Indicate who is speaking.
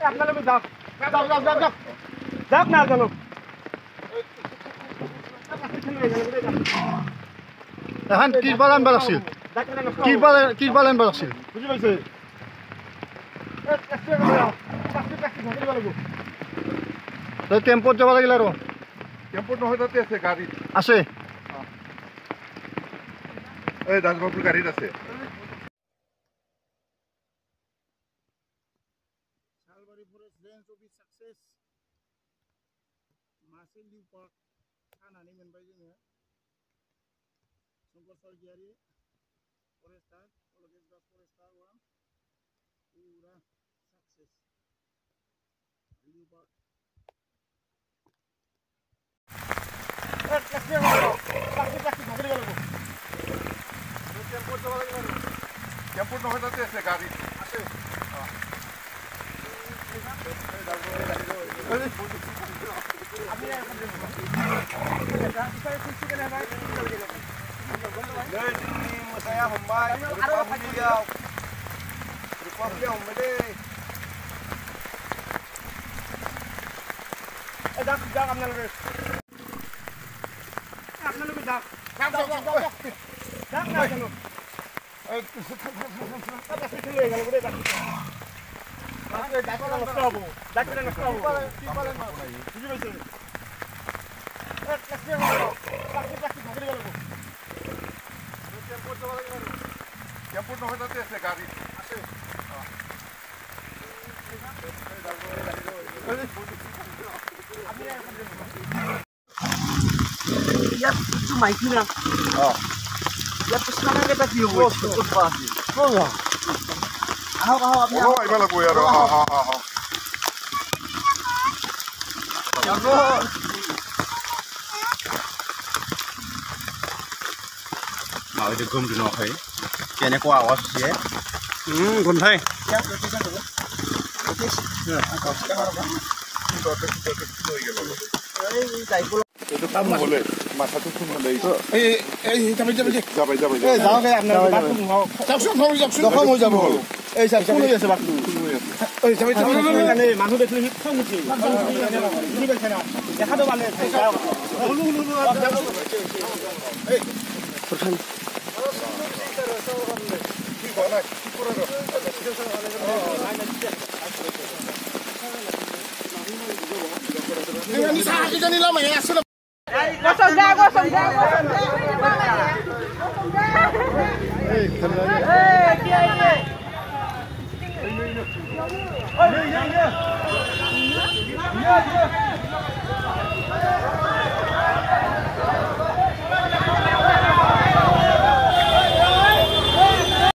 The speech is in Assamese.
Speaker 1: আপনারা যাও যাও যাও যাও যাও যাও না চলো
Speaker 2: এখন কি বালান বালাছিল কি বালান বালাছিল
Speaker 1: বুঝি পাইছে
Speaker 2: টেম্পোত যাব লাগিল আৰু
Speaker 3: টেম্পোত নহয় তাতে আছে গাড়ীত
Speaker 2: আছে
Speaker 3: এই দাসবাবুৰ গাড়ীত আছে
Speaker 2: Salvary Forest Range will be success. Massive new park. Kanani menbai जोङो Songkor Sargiari Forestar Ologesdas Forestar one pura success. New park.
Speaker 3: টেম্পোত নহয় তাতে আছে গাড়ীত আছে saya hombai ada video report dia hombai
Speaker 1: dak dak আপনারা আপনারা dak dak dak dak না চলো এই আচ্ছা চলে গেল বলে dak আরে dak নষ্ট হবে dak নষ্ট হবে কি বলেন না বুঝি পাইছেন
Speaker 3: টেম্পোত নহয় তাতে আছে গাড়ীত আছে
Speaker 1: ইয়াত কিছু মাইকি না ইয়াত স্নানা কেটা কি হ'ব ক'ত আছে আহক আহক আপনি
Speaker 3: এইবাৰ লাগব আৰু
Speaker 4: Mau itu gum dulu kai, kayaknya kau awas sih ya.
Speaker 2: গোন্ধাই
Speaker 3: এইটো কাম নহ'লে মাথাটো খুন মানে
Speaker 2: যাবাই
Speaker 3: যাবাই যাবাই
Speaker 1: যাও গে আপনার বাথরুম
Speaker 2: যাওকচোন
Speaker 1: দখম হৈ যাব এই সব কোন হৈ আছে বাথরুম এই যাবাই মানে মানুহ দেখলে খং উঠি বুঝি পাইছে না দেখা তো ভালে যাও এই প্রথম
Speaker 3: কি বলা কি করে
Speaker 2: ini saat ini lama ya sudah
Speaker 5: Gosong dah.
Speaker 1: Hey,